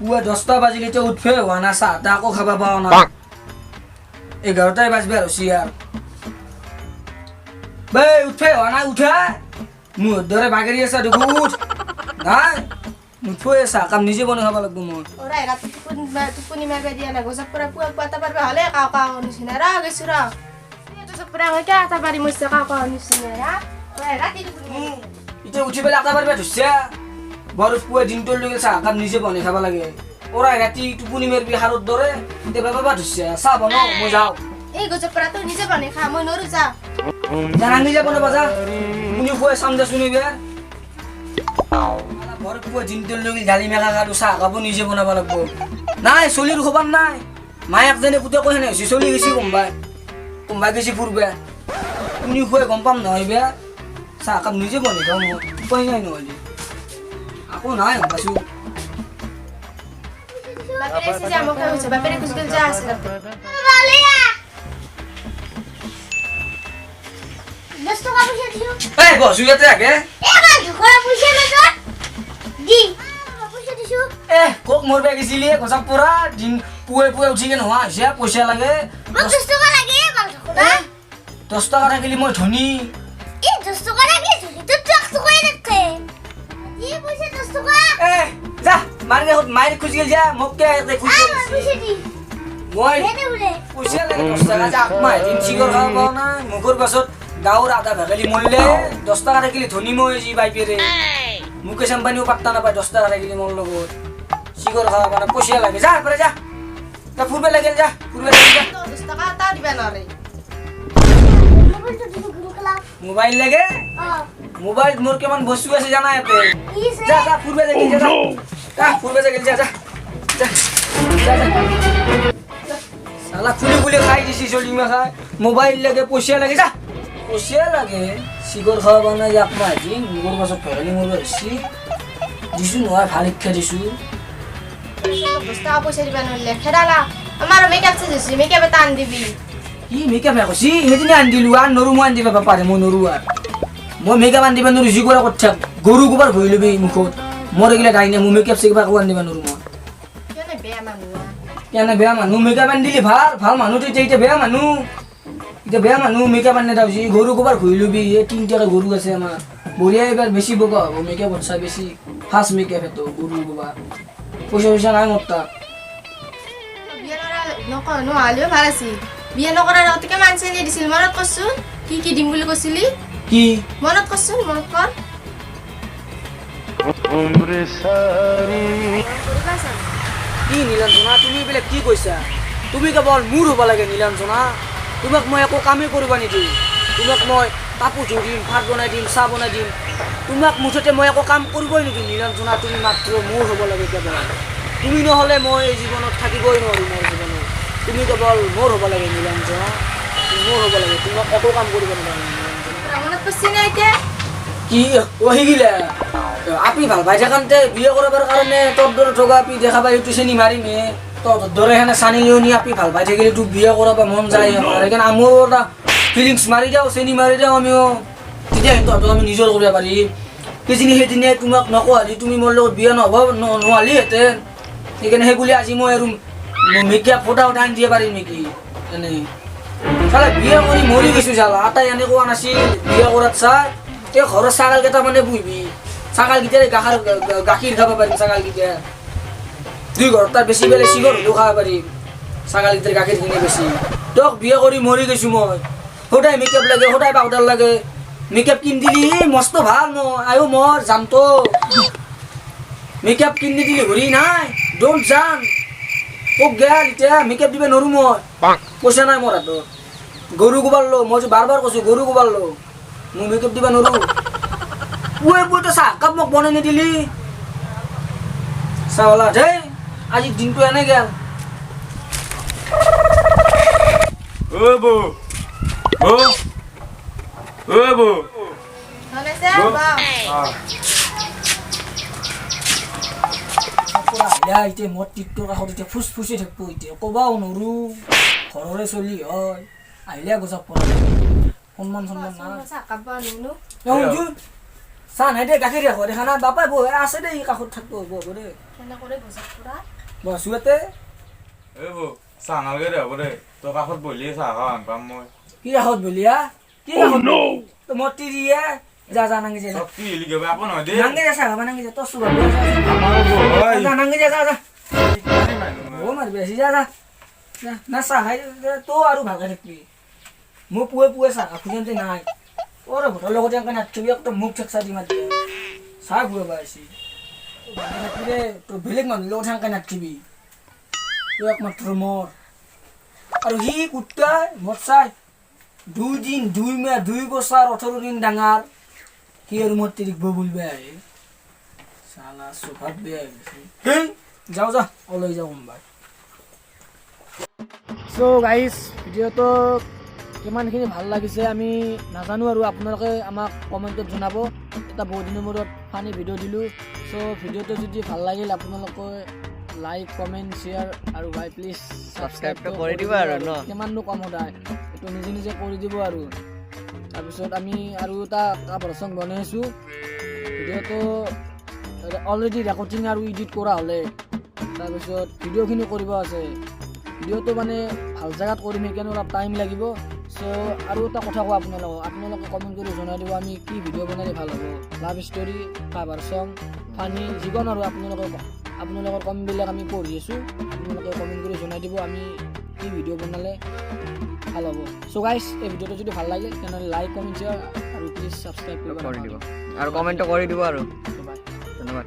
পুৱা 10টা বাজিলেতে উঠবে হোৱা না চাহ তা আকৌ খাবা পাওঁ না 11টাই বাজবে আৰু চিয়াৰ বে উঠবে হোৱা নাই উঠা মোৰ দৰে বাগেৰি আছে দেখো উঠ নাই নুঠোৱে চাহ কাম নিজে বনাই খাব লাগিব মই ওৰাই ৰাতি টোপনি মাৰিব দিয়া নাই গজব পৰা পুৱা পুৱা পাৰবা হ'লে কাও কাও নিচিনা ৰা গৈছো ৰা এইটো চব পৰা মই কেটা পাৰি মইছে কাও কাও নিচিনা ৰা ওৰাই ৰাতি টোপনি এতিয়া উঠি পেলাই 8টা বাজিব ধৰিছে বৰ পুৱা দিনটোৰ লৈকে চাহ কাম নিজে বনাই খাব লাগে ওৰাই ৰাতি টোপনি মাৰিবি হাৰত দৰে এতিয়া বাবা ধৰিছে চাহ বনাও মই যাওঁ এই গজব পৰা তই নিজে বনাই খা মই নৰো যা জানা নিজে বনাবা যা তুমি খুৱাই চাম দে শুনিবি বৰ পুৱা দিনটোৰ লৈকে গালি মেলা আৰু চাহ কাপো নিজে বনাব লাগিব নাই চলিৰ খবৰ নাই মায়াক যেনে পুতে কৈ হেনে হৈছে চলি গৈছি কোনবাই গৈছি ফুৰবে তুমি খুৱাই গম পাম নহয় বেয়া চাহ কাপ নিজে বনাই খাওঁ মই উপায় নাই নহ'লে আকৌ নাই পাইছোঁ বাপেৰে আছে যা মোক হৈছে বাপেৰে কুছকেল যা আছে দস্ত কা পয়সা দিও এই বসু ইয়াতে আগে এবার ঘরে পয়সা না দি পয়সা দিছো কক মরবে গেছিলি গসাপ পুরা দিন পুয়ে পুয়ে উঠি কে নোয়া হৈছে পয়সা লাগে 10 টাকা লাগে মাংস খোদা 10 টাকা রাখিলি মই ধনী এই 10 টাকা লাগে তো টাকা তো কই রাখতে দি পয়সা 10 টাকা যা মারগে মাইর খুঁজ গেল যা মক্কে আইতে খুঁজ গেল পয়সা দি মই এনে বলে পয়সা লাগে 10 টাকা যা মাই দিন চিগর খাব না মুখর পাছত গাঁৱৰ আধা ভেগালি মৰলে 10 টাকা ৰাখিলি ধনী মই যি বাইপেৰে মুকেশ আম্বানীও পাত্তা নাপায় 10 টাকা ৰাখিলি মোৰ লগত চিগৰ খাব মানে পইচা লাগে যা পৰে যা তা ফুৰবে লাগিল যা ফুৰবে লাগিল যা 10 টাকা তা দিবা নৰে মোবাইল লাগে মোবাইল মোর কেমন বস্তু আছে জানা এতে যা যা ফুরবে লাগিল যা যা ফুরবে লাগিল যা যা যা সালা ফুলি ফুলি খাই দিছি চলি মা খাই মোবাইল লাগে পয়সা লাগে যা পয়সা লাগে সিগর খাওয়া বানা এক মাঝি মুগর পাছত ফেরালি মোর বেশি দিছু নয় ভাল শিক্ষা দিছু 10 টাকা পয়সা দিবা নলে খেদালা আমার মেকআপ চেঞ্জ মেকআপ টান দিবি কি মেকআপ কইছি হেদিনে আন দিলু আর নরু মই আন দিবা পারে মই নরু আর মই মেকআপ আন দিবা নরু জি করে কথা গরু গোবার ভই লবি মুখত মরে গেলে ডাইনে মই মেকআপ শিখবা কো আন দিবা নরু মই কেনে বেয়া মানুহ কেনে বেয়া মানুহ মেকআপ আন দিলি ভাল ভাল মানুহ তো এইটা বেয়া মানুহ এটা বেয়া মানুহ মেকআপ আন দাওছি গরু গোবার ভই লবি এ তিনটা গরু আছে আমার বড়িয়া এবার বেশি বকা হবে মেকআপ হচ্ছে বেশি ফাস্ট মেকআপ এত গরু গোবার পয়সা পয়সা নাই মরতা বিয়া নকৰা নহ'লেও ভাল আছিল বিয়া নকৰাৰ আগতে কিমান চেনি দিছিল মনত কৰচোন কি দিম বুলি কৈছিলি কি মনত কৰচোন মনত কৰ কি নীলাঞ্জনা তুমি বেলে কি কৈছা তুমি কেৱল মোৰ হ'ব লাগে নীলাঞ্জনা তোমাক মই একো কামেই কৰিব নিদিওঁ তোমাক মই কাপোৰ ধুই দিম ভাত বনাই দিম চাহ বনাই দিম তোমাক মুঠতে মই একো কাম কৰিবই নিদিওঁ নীলাঞ্জনা তুমি মাত্ৰ মোৰ হ'ব লাগে কেৱল তুমি নহ'লে মই এই জীৱনত থাকিবই নোৱাৰোঁ মোৰ জীৱনত তুমি কেৱল মোৰ হ'ব লাগে নীলাঞ্জনা মোৰ হ'ব লাগে তোমাক একো কাম কৰিব নালাগে মনত কৰছি না এতিয়া কি ওহিগিলা আপনি ভাল পাই থাকান্তে বিয়ে কৰাৰ কাৰণে তোৰ দৰে ঠগা আপনি দেখা পাই এইটো চেনি মাৰিমে তোৰ দৰে হেনে চানি লিওনি আপনি ভাল পাই থাকিলে তোক বিয়ে কৰাব মন যায় আমাৰ সেইকাৰণে আমাৰ এটা ফিলিংছ মাৰি যাওঁ চেনি মাৰি যাওঁ আমিও তেতিয়া তহঁতক আমি নিজৰ কৰিব পাৰিম কিজিনি সেইদিনে তোমাক নকোৱালি তুমি মোৰ লগত বিয়ে নহ'ব নোৱালিহেঁতেন সেইকাৰণে সেইবুলি আজি মই আৰু মেকআপ ফটা উঠাই দিব পাৰিম নেকি এনে চালা বিয়ে কৰি মৰি গৈছোঁ চালা আটাই এনে কোৱা নাছিল বিয়ে কৰাত চাই এই ঘৰৰ ছাগালকেইটা মানে পুহিবি ছাগালকেইটাৰে গাখীৰ খাব পাৰিম ছাগালকেইটা দুই ঘৰত তাৰ বেছি বেলেগ চিগৰ হ'লেও খাব পাৰিম ছাগালকেইটাৰ গাখীৰ কিনে বেছি তোক বিয়ে কৰি মৰি গৈছোঁ মই সদায় মেকআপ লাগে সদায় পাউডাৰ লাগে মেকআপ কিনি দিলি মস্ত ভাল মই আয়ো মই জানতো মেকআপ কিনি দিলি ঘূৰি নাই ডোন্ট জান ওক গেল এতিয়া মেকআপ দিব নোৱাৰোঁ মই পইচা নাই মোৰ হাতত গৰু গোবাৰ লো মই বাৰ বাৰ কৈছোঁ গৰু গোবাৰ লো মই মেকআপ দিব নোৱাৰোঁ পুৱে পুৱেতো চাহকাপ মোক বনাই নিদিলি চাওলা দেই আজি দিনটো এনে গেল হলেছে বা এতিয়া মই টিকটক কাষত এতিয়া ফুচফুচি থাকিব এতিয়া ক'বাও নোৱাৰোঁ ঘৰৰে চলি হয় আহিলে গছক পৰা সন্মান নাই চাহকাপ বানুনো চাহ নাই দে গাখীৰ ৰাখো দেখা না বাপাই বৌ আছে দে ই কাষত থাকিব বৌ দে কেনে কৰে গজাত পুৰা বসু ইয়াতে এই বৌ চাহ নালাগে দে হ'ব দে তই কাষত বহিলে চাহ খাওঁ পাম মই কি কাষত বলিয়া কি কাষত তো মতি দিয়ে যা যা নাঙ্গি যা চব কি হেলি গবা একো নহয় দেই নাঙ্গি যা চাহ নাঙ্গি যা তো সুবা আমাৰ যা নাঙ্গি যা যা যা বৌ ও মাৰ বেশি যা যা না চাহ খাই তো আৰু ভালকে থাকবি মোক পুৱে পুৱে চাহ খুজেন্তে নাই ওৰে ভোটাৰ লগতে এনকে নাচবি একটা মুখ চেকসা দি মাতি চাহ খুৱে পাইছি ৰে তো বেলেগ মানুহ লগত এনকে নাচবি তো একমাত্ৰ মোৰ আৰু সি কুত্তাই মোৰ চাই 2 দিন 2 মাহ 2 বছৰ 18 দিন ডাঙৰ কি আৰু মোৰ তিৰিক ববুলবে আহে সালা সুভাত বে হেই যাও যা ওলাই যাও কোনবা সো গাইস ভিডিওটো কিমানখিনি ভাল লাগিছে আমি নাজানো আৰু আপোনালোকে আমাক কমেণ্টত জনাব এটা বহুত দিনৰ মূৰত ফানি ভিডিঅ' দিলোঁ সো ভিডিঅ'টো যদি ভাল লাগিল আপোনালোকে লাইক কমেণ্ট শ্বেয়াৰ আৰু ভাই প্লিজ সাবস্ক্ৰাইবটো কৰি দিব আৰু ন কিমাননো কম সদায় এইটো নিজে নিজে কৰি দিব আৰু তাৰপিছত আমি আৰু এটা কাভাৰ চং বনাইছোঁ ভিডিঅ'টো অলৰেডি ৰেকৰ্ডিং আৰু এডিট কৰা হ'লে তাৰপিছত ভিডিঅ'খিনি কৰিব আছে ভিডিঅ'টো মানে ভাল জেগাত কৰিম সেইকাৰণে অলপ টাইম লাগিব চ' আৰু এটা কথা কওঁ আপোনালোকে কমেণ্ট কৰি জনাই দিব আমি কি ভিডিঅ' বনালে ভাল হ'ব লাভ ষ্টৰি কাভাৰ চং ফানি যিকোনো আৰু আপোনালোকৰ কমেণ্টবিলাক আমি পঢ়ি আছোঁ আপোনালোকে কমেণ্ট কৰি জনাই দিব আমি কি ভিডিঅ' বনালে ভাল হ'ব চ' গাইছ এই ভিডিঅ'টো যদি ভাল লাগে তেনেহ'লে লাইক কমেণ্ট শ্বেয়াৰ আৰু প্লিজ ছাবস্ক্ৰাইব কৰি দিব আৰু কমেণ্টটো কৰি দিব আৰু বাই ধন্যবাদ